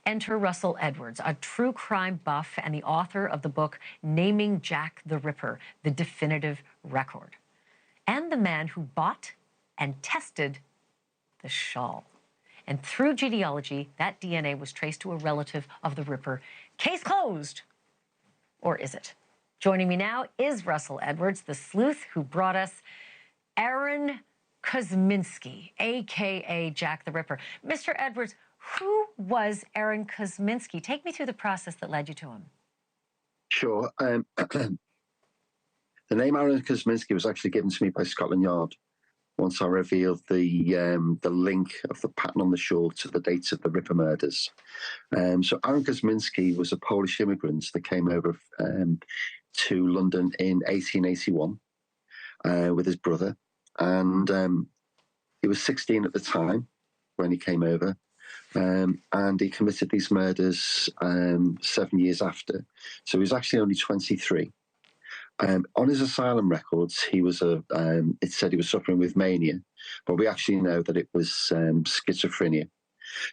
Enter Russell Edwards, a true crime buff and the author of the book Naming Jack the Ripper, The Definitive Record, and the man who bought and tested the shawl. And through genealogy, that DNA was traced to a relative of the Ripper. Case closed. Or is it? Joining me now is Russell Edwards, the sleuth who brought us Aaron Kosminski, a.k.a. Jack the Ripper. Mr. Edwards, who was Aaron Kosminski? Take me through the process that led you to him. Sure. The name Aaron Kosminski was actually given to me by Scotland Yard once I revealed the link of the pattern on the shawl to the dates of the Ripper murders. So Aaron Kosminski was a Polish immigrant that came over to London in 1881 with his brother. And he was 16 at the time when he came over. And he committed these murders 7 years after. So he was actually only 23. On his asylum records, he was it said he was suffering with mania, but we actually know that it was schizophrenia.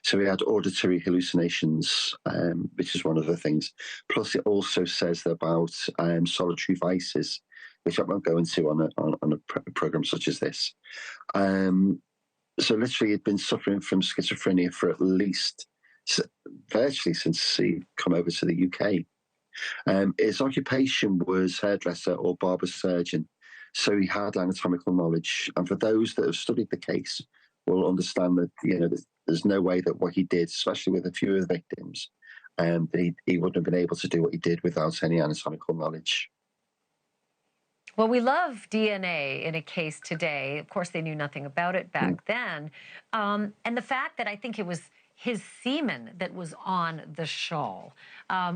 So he had auditory hallucinations, which is one of the things. Plus, it also says about solitary vices, which I won't go into on a program such as this. So literally, he'd been suffering from schizophrenia for at least virtually since he come over to the UK. His occupation was hairdresser or barber surgeon, so he had anatomical knowledge. And for those that have studied the case, will understand that there's no way that what he did, especially with a few of the victims, that he wouldn't have been able to do what he did without any anatomical knowledge. Well, we love DNA in a case today. Of course, they knew nothing about it back then. And the fact that I think it was his semen that was on the shawl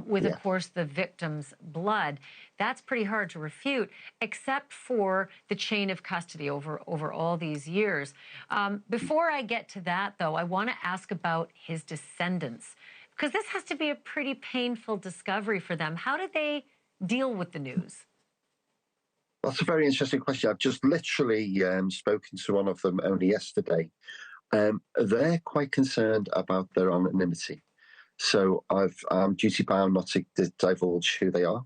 with, of course, the victim's blood, that's pretty hard to refute, except for the chain of custody over all these years. Before I get to that, though, I want to ask about his descendants, because this has to be a pretty painful discovery for them. How did they deal with the news? That's a very interesting question. I've just literally spoken to one of them only yesterday. They're quite concerned about their anonymity. So I'm duty bound not to divulge who they are.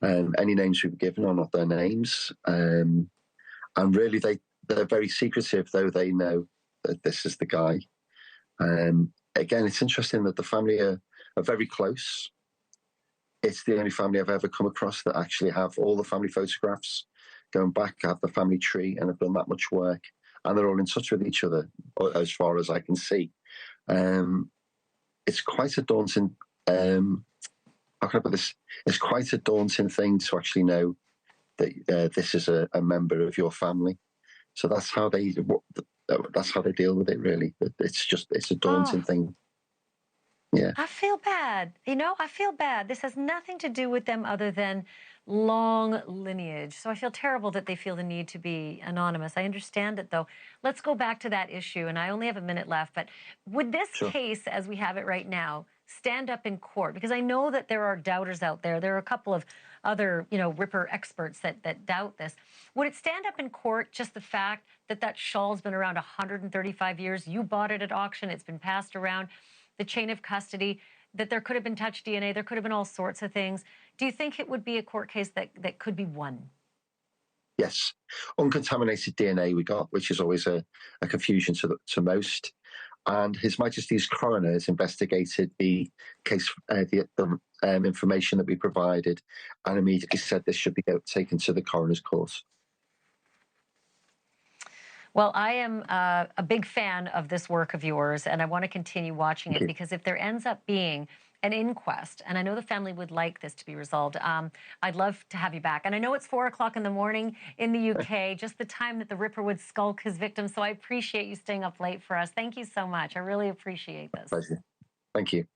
Any names we've given are not their names. And really, they're very secretive, though they know that this is the guy. Again, it's interesting that the family are very close. It's the only family I've ever come across that actually have all the family photographs going back, have the family tree, and have done that much work. And they're all in touch with each other, as far as I can see. It's quite a daunting, how can I put this? It's quite a daunting thing to actually know that this is a member of your family. So that's how they deal with it, really. It's a daunting thing. Yeah. I feel bad. I feel bad. This has nothing to do with them other than long lineage. So I feel terrible that they feel the need to be anonymous. I understand it, though. Let's go back to that issue, and I only have a minute left, but would this case, as we have it right now, stand up in court? Because I know that there are doubters out there. There are a couple of other, Ripper experts that doubt this. Would it stand up in court, just the fact that that shawl's been around 135 years? You bought it at auction. It's been passed around. The chain of custody, that there could have been touch DNA, there could have been all sorts of things. Do you think it would be a court case that could be won? Yes. Uncontaminated DNA we got, which is always a confusion to most. And His Majesty's coroner has investigated the case, the information that we provided, and immediately said this should be taken to the coroner's court. Well, I am a big fan of this work of yours, and I want to continue watching it, because if there ends up being an inquest, and I know the family would like this to be resolved, I'd love to have you back. And I know it's 4 o'clock in the morning in the UK, just the time that the Ripper would skulk his victims, so I appreciate you staying up late for us. Thank you so much. I really appreciate this. Pleasure. Thank you.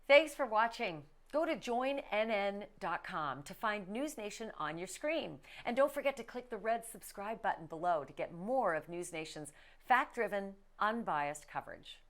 Thanks for watching. Go to joinnn.com to find NewsNation on your screen. And don't forget to click the red subscribe button below to get more of NewsNation's fact-driven, unbiased coverage.